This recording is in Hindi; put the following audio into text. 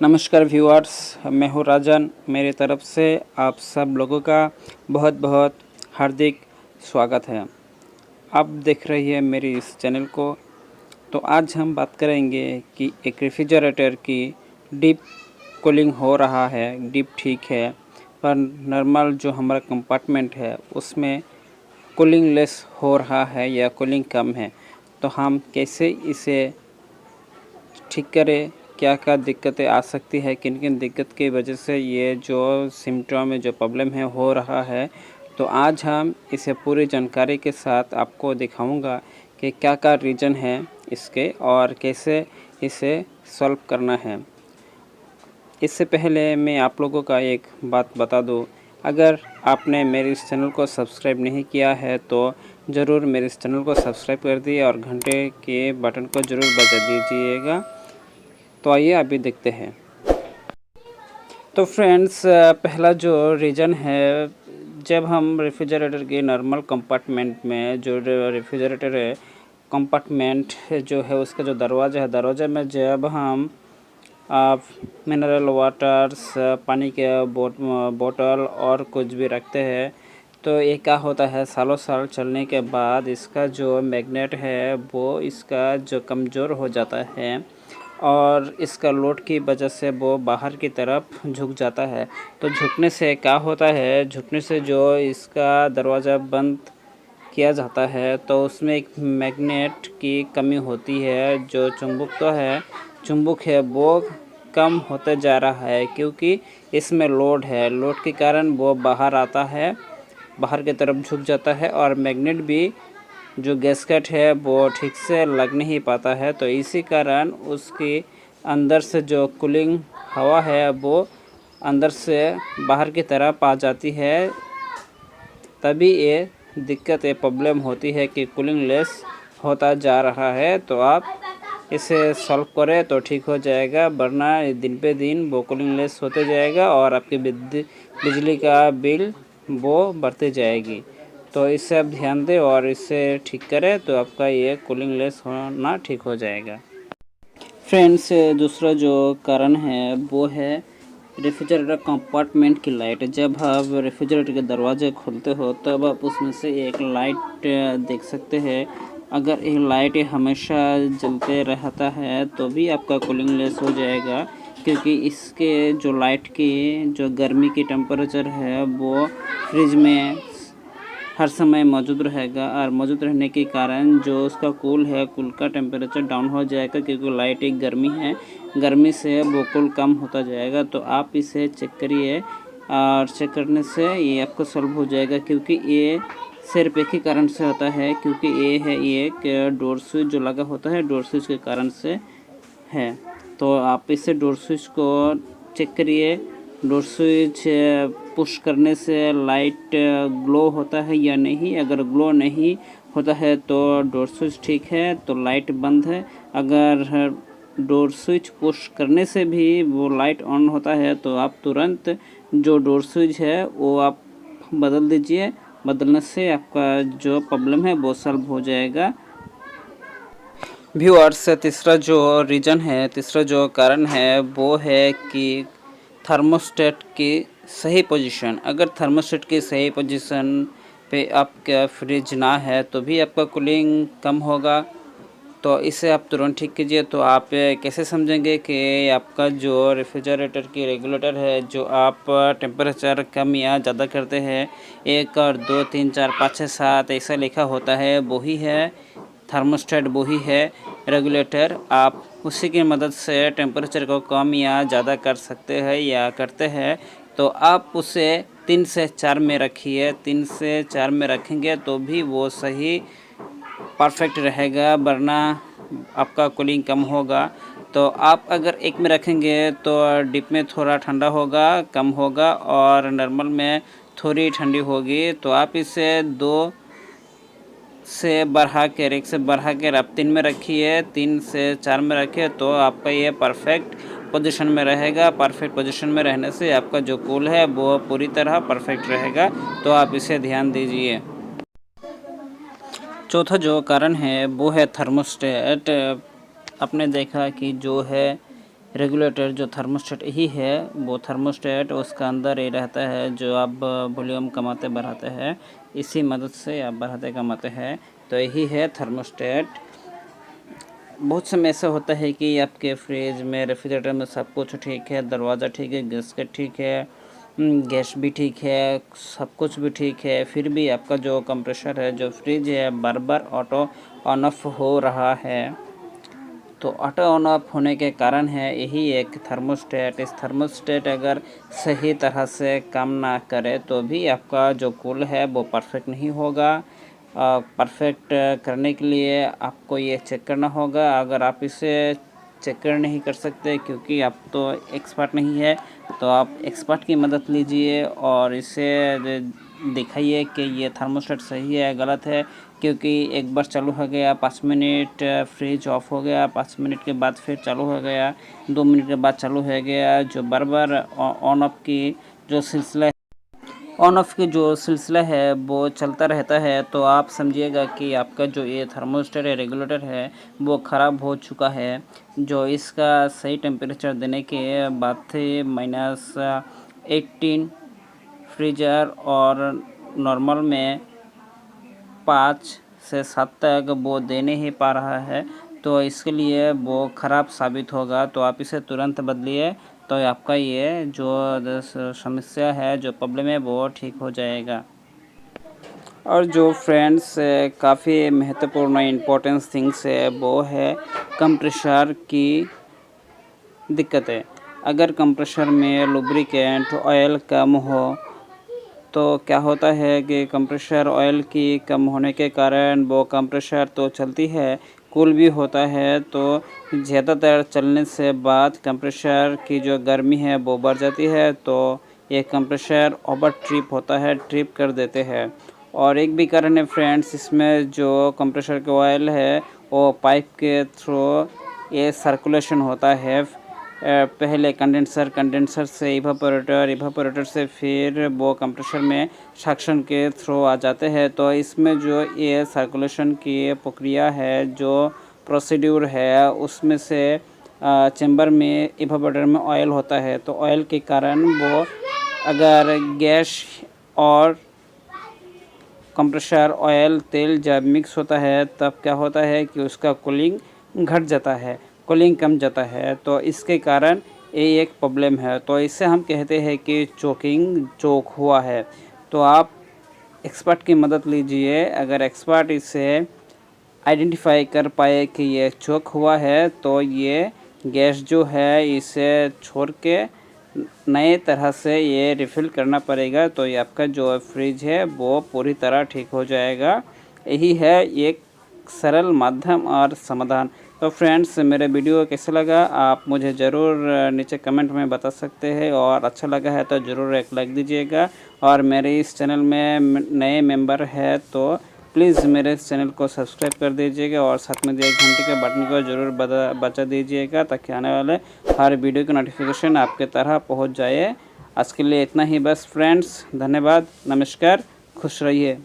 नमस्कार व्यूअर्स, मैं हूँ राजन। मेरी तरफ से आप सब लोगों का बहुत बहुत हार्दिक स्वागत है। आप देख रही है मेरी इस चैनल को। तो आज हम बात करेंगे कि एक रेफ्रिजरेटर की डीप कूलिंग हो रहा है, डीप ठीक है, पर नॉर्मल जो हमारा कंपार्टमेंट है उसमें कूलिंग लेस हो रहा है या कूलिंग कम है। तो हम कैसे इसे ठीक करें, क्या क्या दिक्कतें आ सकती है, किन किन दिक्कत की वजह से ये जो सिम्टम में जो प्रॉब्लम है हो रहा है। तो आज हम इसे पूरी जानकारी के साथ आपको दिखाऊंगा कि क्या क्या रीज़न है इसके और कैसे इसे सॉल्व करना है। इससे पहले मैं आप लोगों का एक बात बता दूं, अगर आपने मेरे इस चैनल को सब्सक्राइब नहीं किया है तो ज़रूर मेरे इस चैनल को सब्सक्राइब कर दिए और घंटे के बटन को ज़रूर बजा दीजिएगा। तो आइए अभी देखते हैं। तो फ्रेंड्स, पहला जो रीज़न है, जब हम रेफ्रिजरेटर के नॉर्मल कंपार्टमेंट में जो रेफ्रिजरेटर है कंपार्टमेंट जो है उसका जो दरवाज़ा है, दरवाजे में जब हम आप मिनरल वाटर्स, पानी के बोतल और कुछ भी रखते हैं तो ये क्या होता है, सालों साल चलने के बाद इसका जो मैग्नेट है वो इसका जो कमज़ोर हो जाता है और इसका लोड की वजह से वो बाहर की तरफ झुक जाता है। तो झुकने से क्या होता है, झुकने से जो इसका दरवाज़ा बंद किया जाता है तो उसमें एक मैग्नेट की कमी होती है। जो चुंबक है वो कम होते जा रहा है क्योंकि इसमें लोड है। लोड के कारण वो बाहर आता है, बाहर की तरफ झुक जाता है और मैग्नेट भी जो गैसकेट है वो ठीक से लग नहीं पाता है। तो इसी कारण उसकी अंदर से जो कूलिंग हवा है वो अंदर से बाहर की तरफ आ जाती है। तभी ये दिक्कत, ये प्रॉब्लम होती है कि कूलिंग लेस होता जा रहा है। तो आप इसे सॉल्व करें तो ठीक हो जाएगा, वरना दिन पे दिन वो कूलिंग लेस होते जाएगा और आपकी बिजली का बिल वो बढ़ते जाएगी। तो इससे आप ध्यान दें और इसे ठीक करें तो आपका ये कूलिंग लेस होना ठीक हो जाएगा। फ्रेंड्स, दूसरा जो कारण है वो है रेफ्रिजरेटर कंपार्टमेंट की लाइट। जब आप रेफ्रिजरेटर के दरवाजे खोलते हो तब आप उसमें से एक लाइट देख सकते हैं। अगर ये लाइट हमेशा जलते रहता है तो भी आपका कूलिंग लेस हो जाएगा, क्योंकि इसके जो लाइट की जो गर्मी की टेम्परेचर है वो फ्रिज में हर समय मौजूद रहेगा और मौजूद रहने के कारण जो उसका कूल का टेम्परेचर डाउन हो जाएगा, क्योंकि लाइट एक गर्मी है, गर्मी से वो कूल कम होता जाएगा। तो आप इसे चेक करिए और चेक करने से ये आपको सॉल्व हो जाएगा, क्योंकि ये सिर्फ एक ही कारण से होता है, क्योंकि ये है ये एक डोर स्विच जो लगा होता है, डोर स्विच के कारण से है। तो आप इसे डोर स्विच को चेक करिए। डोर स्विच पुश करने से लाइट ग्लो होता है या नहीं। अगर ग्लो नहीं होता है तो डोर स्विच ठीक है, तो लाइट बंद है। अगर डोर स्विच पुश करने से भी वो लाइट ऑन होता है तो आप तुरंत जो डोर स्विच है वो आप बदल दीजिए। बदलने से आपका जो प्रॉब्लम है वो सॉल्व हो जाएगा। व्यूअर्स, तीसरा जो कारण है वो है कि थर्मोस्टेट की सही पोजीशन। अगर थर्मोस्टेट की सही पोजीशन पे आपका फ्रिज ना है तो भी आपका कूलिंग कम होगा। तो इसे आप तुरंत ठीक कीजिए। तो आप कैसे समझेंगे कि आपका जो रेफ्रिजरेटर की रेगुलेटर है, जो आप टेम्परेचर कम या ज़्यादा करते हैं, 1 और 2 3 4 5 6 7 ऐसा लिखा होता है, वही है थर्मोस्टेट, वही है रेगुलेटर। आप उसी की मदद से टेम्परेचर को कम या ज़्यादा कर सकते हैं या करते हैं। तो आप उसे 3 से 4 में रखिए। 3 से 4 में रखेंगे तो भी वो सही परफेक्ट रहेगा, वरना आपका कूलिंग कम होगा। तो आप अगर 1 में रखेंगे तो डीप में थोड़ा ठंडा होगा, कम होगा, और नॉर्मल में थोड़ी ठंडी होगी। तो आप इसे 2 से बढ़ा के, 1 से बढ़ा के आप 3 में रखिए, 3 से 4 में रखिए तो आपका ये परफेक्ट पोजीशन में रहेगा। परफेक्ट पोजीशन में रहने से आपका जो कूल है वो पूरी तरह परफेक्ट रहेगा। तो आप इसे ध्यान दीजिए। चौथा जो कारण है वो है थर्मोस्टेट। आपने देखा कि जो है रेगुलेटर जो थर्मोस्टेट ही है, वो थर्मोस्टेट उसका अंदर ही रहता है, जो आप वॉल्यूम कमाते बढ़ाते हैं, इसी मदद से आप बढ़ाते कमाते हैं। तो यही है थर्मोस्टेट। बहुत समय ऐसा होता है कि आपके फ्रिज में, रेफ्रिजरेटर में सब कुछ ठीक है, दरवाज़ा ठीक है, गैसकेट ठीक है, गैस भी ठीक है, सब कुछ भी ठीक है, फिर भी आपका जो कंप्रेसर है, जो फ्रिज है, बार बार ऑटो ऑन ऑफ हो रहा है। तो ऑटो ऑन ऑफ होने के कारण है यही एक थर्मोस्टेट। इस थर्मोस्टेट अगर सही तरह से काम ना करे तो भी आपका जो कूल है वो परफेक्ट नहीं होगा। परफेक्ट करने के लिए आपको ये चेक करना होगा। अगर आप इसे चेक कर नहीं कर सकते क्योंकि आप तो एक्सपर्ट नहीं है, तो आप एक्सपर्ट की मदद लीजिए और इसे दिखाइए कि ये थर्मोस्टेट सही है गलत है। क्योंकि एक बार चालू हो गया, 5 मिनट फ्रिज ऑफ हो गया, 5 मिनट के बाद फिर चालू हो गया, 2 मिनट के बाद चालू हो गया, जो बार बार ऑन ऑफ की जो सिलसिला है वो चलता रहता है, तो आप समझिएगा कि आपका जो ये थर्मोस्टेट है, रेगुलेटर है, वो ख़राब हो चुका है। जो इसका सही टेम्परेचर देने के बाद थे -18 फ्रीजर और नॉर्मल में 5 से 7 तक वो दे नहीं पा रहा है, तो इसके लिए वो ख़राब साबित होगा। तो आप इसे तुरंत बदलिए, तो आपका ये जो समस्या है, जो प्रॉब्लम है, वो ठीक हो जाएगा। और जो फ्रेंड्स काफ़ी महत्वपूर्ण इम्पोर्टेंस थिंग्स है, वो है कंप्रेसर की दिक्कतें। अगर कंप्रेसर में लुब्रिकेंट ऑयल कम हो तो क्या होता है कि कंप्रेसर ऑयल की कम होने के कारण वो कंप्रेसर तो चलती है, कूल भी होता है, तो ज़्यादातर चलने से बाद कंप्रेसर की जो गर्मी है वो बढ़ जाती है, तो ये कंप्रेसर ओवर ट्रिप होता है, ट्रिप कर देते हैं। और एक भी कारण है फ्रेंड्स, इसमें जो कंप्रेसर के ऑयल है वो पाइप के थ्रू ये सर्कुलेशन होता है। पहले कंडेंसर से इवापोरेटर से फिर वो कंप्रेसर में सक्शन के थ्रू आ जाते हैं। तो इसमें जो ये सर्कुलेशन की प्रक्रिया है, जो प्रोसीड्यूर है, उसमें से चेंबर में इवापोरेटर में ऑयल होता है, तो ऑयल के कारण वो अगर गैस और कंप्रेसर ऑयल तेल जब मिक्स होता है तब क्या होता है कि उसका कूलिंग घट जाता है, कूलिंग कम जाता है, तो इसके कारण ये एक प्रॉब्लम है। तो इससे हम कहते हैं कि चोक हुआ है। तो आप एक्सपर्ट की मदद लीजिए। अगर एक्सपर्ट इसे आइडेंटिफाई कर पाए कि ये चोक हुआ है, तो ये गैस जो है इसे छोड़ के नए तरह से ये रिफ़िल करना पड़ेगा, तो ये आपका जो फ्रिज है वो पूरी तरह ठीक हो जाएगा। यही है एक सरल माध्यम और समाधान। तो फ्रेंड्स, मेरे वीडियो कैसा लगा आप मुझे ज़रूर नीचे कमेंट में बता सकते हैं, और अच्छा लगा है तो ज़रूर एक लाइक दीजिएगा। और मेरे इस चैनल में नए मेंबर है तो प्लीज़ मेरे इस चैनल को सब्सक्राइब कर दीजिएगा, और साथ में दिए घंटे के बटन को ज़रूर बजा दीजिएगा, ताकि आने वाले हर वीडियो की नोटिफिकेशन आपके तरह पहुंच जाए। आज के लिए इतना ही बस फ्रेंड्स, धन्यवाद, नमस्कार, खुश रहिए।